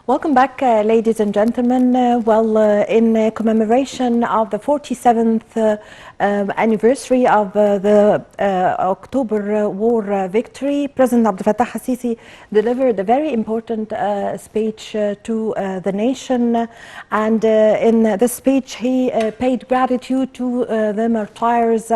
Welcome back, ladies and gentlemen. In commemoration of the 47th anniversary of the October War victory, President ElSisi delivered a very important speech to the nation. And in this speech, he paid gratitude to the martyrs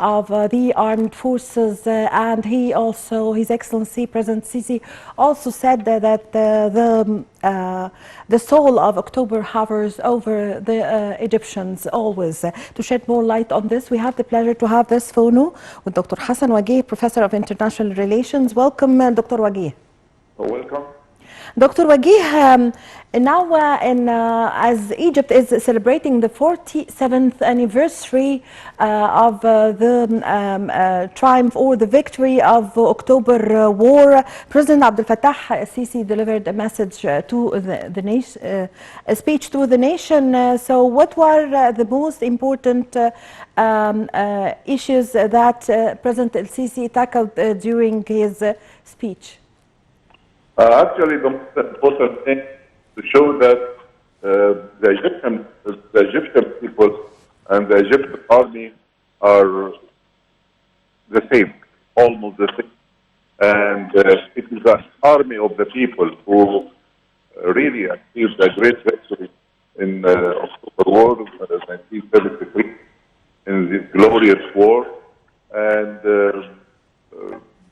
of the armed forces. And he also, His Excellency President Sisi, also said that the soul of October hovers over the Egyptians always. To shed more light on this, we have the pleasure to have this phono with Dr. Hassan Waguih, Professor of International Relations. Welcome, Dr. Waguih. Welcome. Dr. Waguih, as Egypt is celebrating the 47th anniversary of the triumph or the victory of October War, President ElSisi delivered a message to the nation, a speech to the nation. So what were the most important issues that President ElSisi tackled during his speech? Actually, the most important thing to show that the Egyptian people and the Egyptian army are the same, almost the same. And it is an army of the people who really achieved a great victory in October War, 1973, in this glorious war. And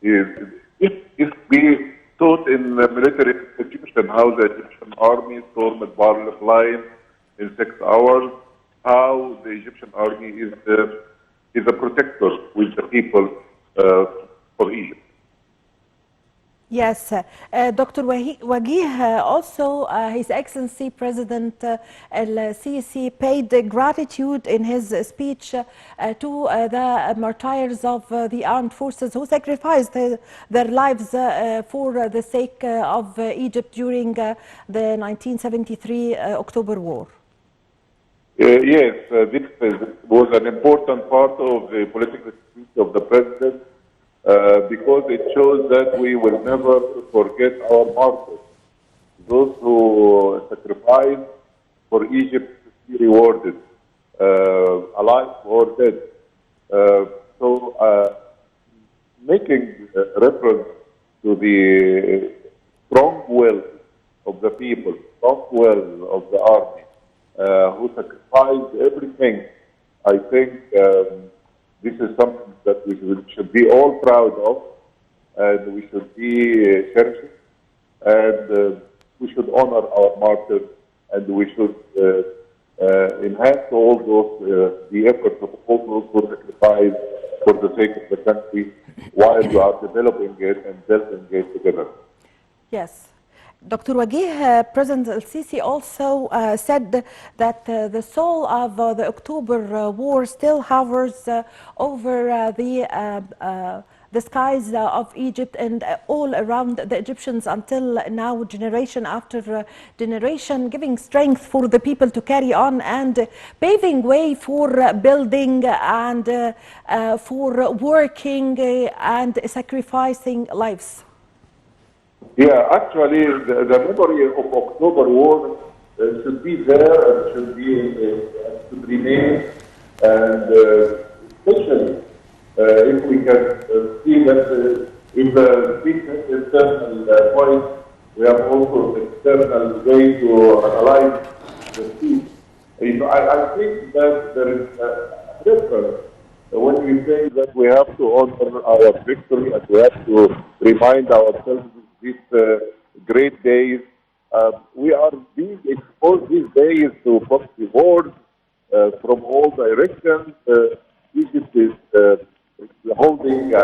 if we taught in the military institution how the Egyptian army stormed Barley line in 6 hours, how the Egyptian army is a protector with the people for Egypt. Yes, Dr. Waguih, also His Excellency President ElSisi paid gratitude in his speech to the martyrs of the armed forces who sacrificed their lives for the sake of Egypt during the 1973 October War. Yes, this was an important part of the political speech of the president. Because it shows that we will never forget our martyrs, those who sacrificed for Egypt to be rewarded, alive or dead. Making reference to the strong will of the people, strong will of the army, who sacrificed everything, I think this is something that we should be all proud of, and we should be cherishing, and we should honor our martyrs, and we should enhance all those the efforts of all those who sacrifice for the sake of the country while we are developing it and building it together. Yes. Dr. Waguih, President ElSisi also said that the soul of the October War still hovers over the skies of Egypt and all around the Egyptians until now, generation after generation, giving strength for the people to carry on and paving way for building and for working and sacrificing lives. Yeah, actually, the memory of October War should be there and should remain, and especially if we can see that in the internal point, we have also external way to analyze the peace. I think that there is a difference when we say that we have to honor our victory and we have to remind ourselves these great days. We are being exposed these days to proxy wars from all directions. Egypt is holding a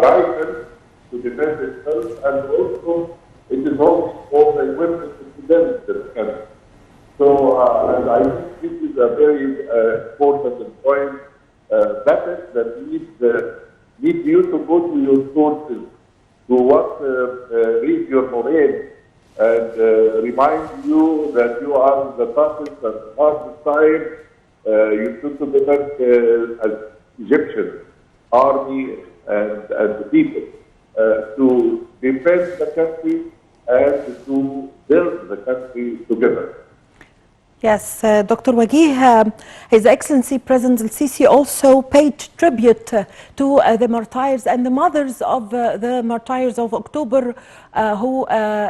rifle to defend itself, and also it is holding all the equipment to defend the country. So, and I think this is a very important point that needs you to go to your sources, to what read your morale, and remind you that you are the toughest and hardest time. You should defend as Egyptian army and the people to defend the country and to build the country together. Yes, Dr. Waguih, His Excellency President ElSisi also paid tribute to the martyrs and the mothers of the martyrs of October who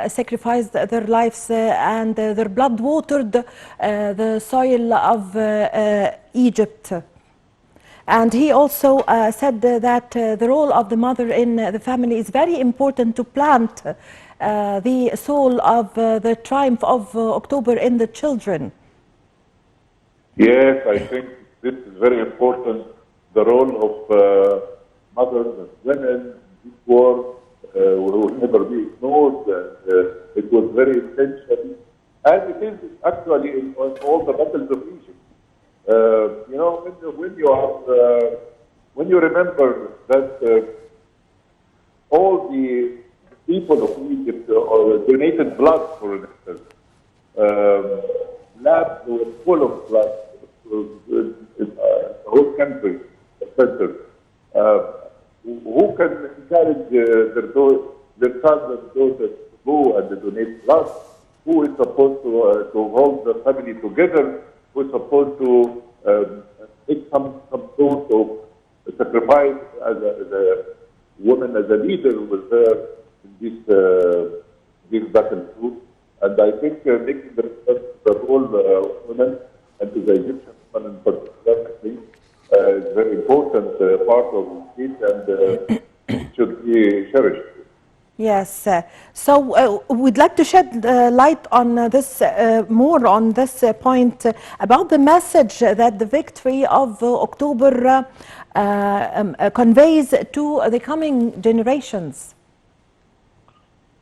sacrificed their lives and their blood watered the soil of Egypt. And he also said that the role of the mother in the family is very important to plant the soul of the triumph of October in the children. Yes, I think this is very important. The role of mothers and women in this war will never be ignored. It was very essential, and it is actually in all the battles of Egypt. You know, when you remember that all the people of Egypt donated blood, for instance, labs were full of blood. The whole country, etc. Who can encourage their sons and daughters to go and donate blood? Who is supposed to hold the family together? Who is supposed to make some sort of sacrifice as a woman, as a leader, was there in this battle too? And I think making the role of women and to the Egyptian women in particular, I think, is very important part of it and should be cherished. Yes, so we'd like to shed light on this, more on this point about the message that the victory of October conveys to the coming generations.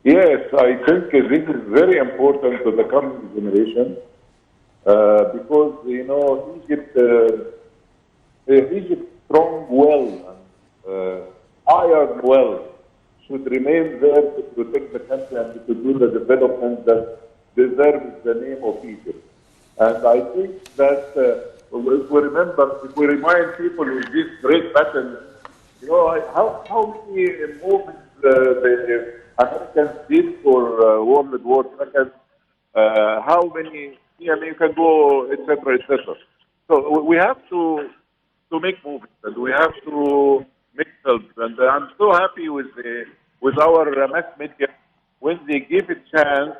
Yes, I think this is very important to the coming generation because, you know, Egypt's strong will and iron will should remain there to protect the country and to do the development that deserves the name of Egypt. And I think that if we remind people of this great battle, you know, how many movements the Americans did for World War II, how many, you can go, etc., etc. So we have to make movements and we have to make help. And I'm so happy with our mass media when they give a chance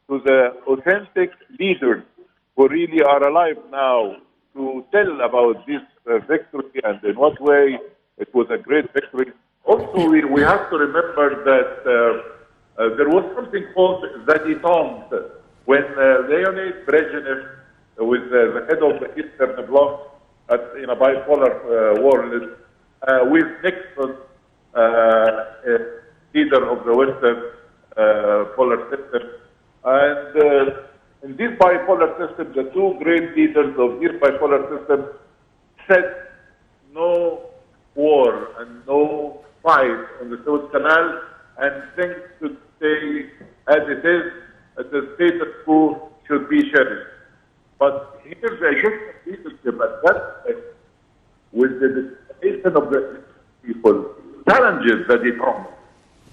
to the authentic leaders who really are alive now to tell about this victory and in what way it was a great victory. Also, we have to remember that there was something called the détente when Leonid Brezhnev, with the head of the Eastern Bloc in a bipolar world, with Nixon, leader of the Western polar system. And in this bipolar system, the two great leaders of this bipolar system said no war and no fight on the Suez Canal, and things should stay as it is, the status quo should be cherished. But here's the Egyptian leadership at that time, with the determination of the people, challenges that they come,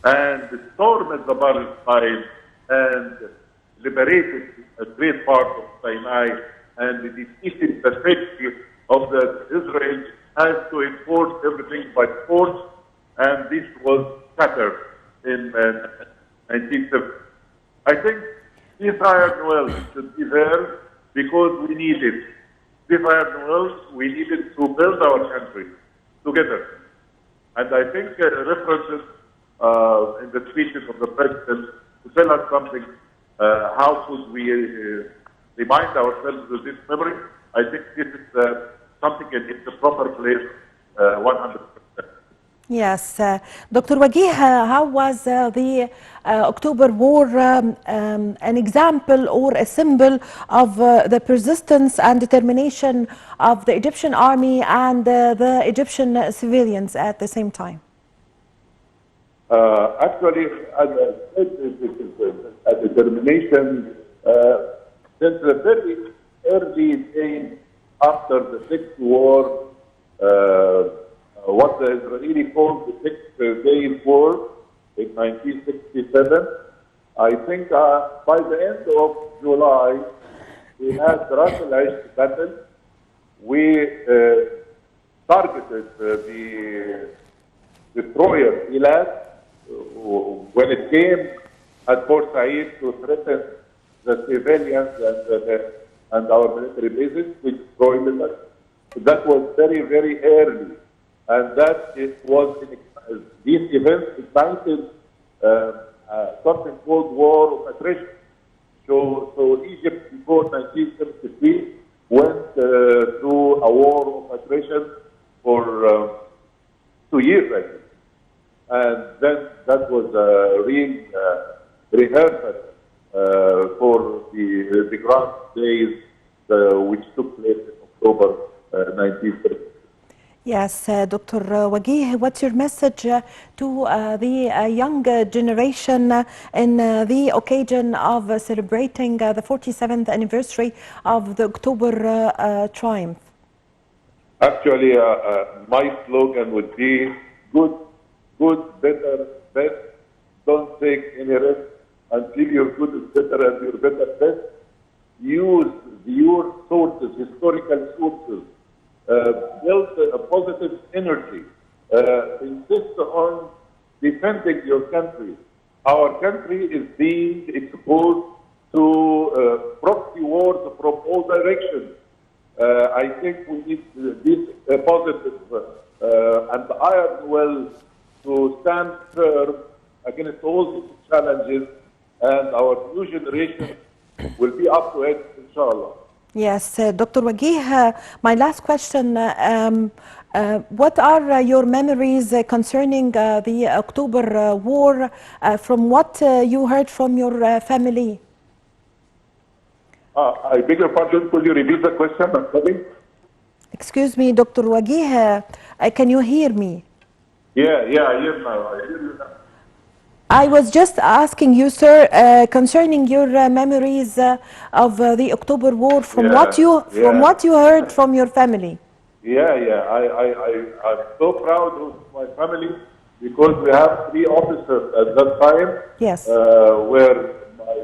and stormed the Palestine and liberated a great part of Sinai and defeated the safety of the Israel has to enforce everything by force, and this was shattered in 1970. I think this iron will should be there because we need it. This iron will, we need it to build our country together. And I think references in the speeches of the president to tell us something, how could we remind ourselves of this memory? I think this is something in the proper place, 100%. Yes. Dr. Waguih, how was the October War an example or a symbol of the persistence and determination of the Egyptian army and the Egyptian civilians at the same time? Actually, as I said, it is a determination since the very early days after the Sixth War, what the Israeli called the Six Day War in 1967, I think by the end of July, we had Ras al-Aish battle. We targeted the destroyer Elat when it came at Port Said to threaten the civilians and our military bases, which prohibited us. That was very, very early, and that these events ignited something called war of attrition. So Egypt before 1973 went through a war of attrition for 2 years, I think. And then that was a real rehearsal for the grand days which took place in October 1930. Yes, Dr. Waguih, what's your message to the young generation in the occasion of celebrating the 47th anniversary of the October triumph? Actually, my slogan would be good, better, best. Don't take any risk until your good is better and your better best. Use your sources, historical sources. Build a positive energy. Insist on defending your country. Our country is being exposed to proxy wars from all directions. I think we need this positive and iron will to stand firm against all these challenges, and our new generation will be up to it, inshallah. Yes, Dr. Waguih, my last question, what are your memories concerning the October war from what you heard from your family? I beg your pardon, could you repeat the question? I'm sorry. Excuse me, Dr. Waguih, can you hear me? Yeah, I hear now. I hear you now. I was just asking you, sir, concerning your memories of the October War, from what you heard from your family. I'm so proud of my family because we have 3 officers at that time. Yes. Where my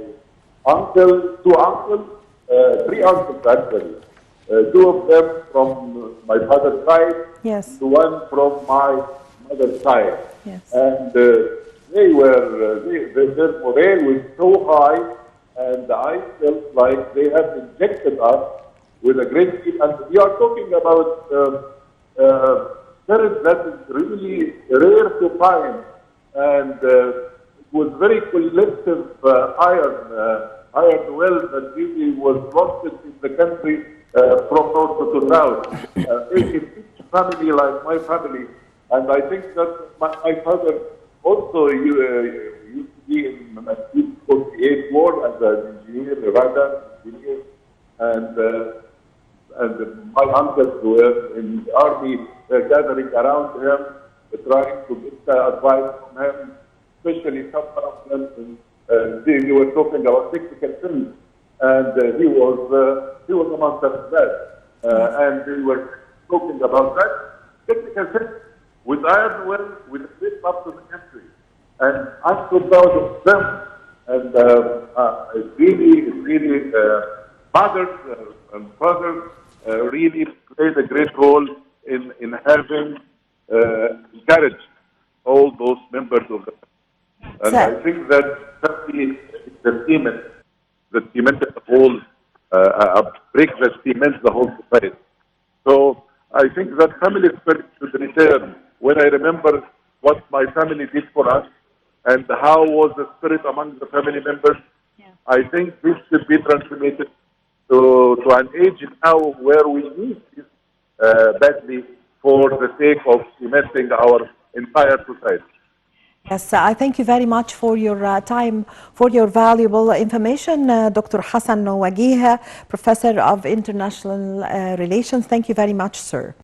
uncle, 2 uncles, 3 uncles actually. 2 of them from my father's side. Yes. 1 from my mother's side. Yes. And their morale was so high, and I felt like they have injected us with a great deal. And we are talking about spirit that is really rare to find, and it was very collective iron will that really was planted in the country from north to south. In each family, like my family, and I think that my father also used to be in 1948 war as an engineer, radar engineer, and my uncles were in the army gathering around him, trying to get advice from him, especially some of them. They were talking about technical things, and he was a master of that, and they were talking about that technical things with iron will, with a big up to the country, and I'm so proud of them, and really mothers and fathers really played a great role in having encouraged all those members of the family. And I think that family is the cement that cemented the whole, brick that cements the whole society. So I think that family spirit should return. When I remember what my family did for us and how was the spirit among the family members, I think this should be transformated to an age now where we need this badly for the sake of cementing our entire society. Yes, I thank you very much for your time, for your valuable information. Dr. Hassan Waguih, Professor of International Relations. Thank you very much, sir.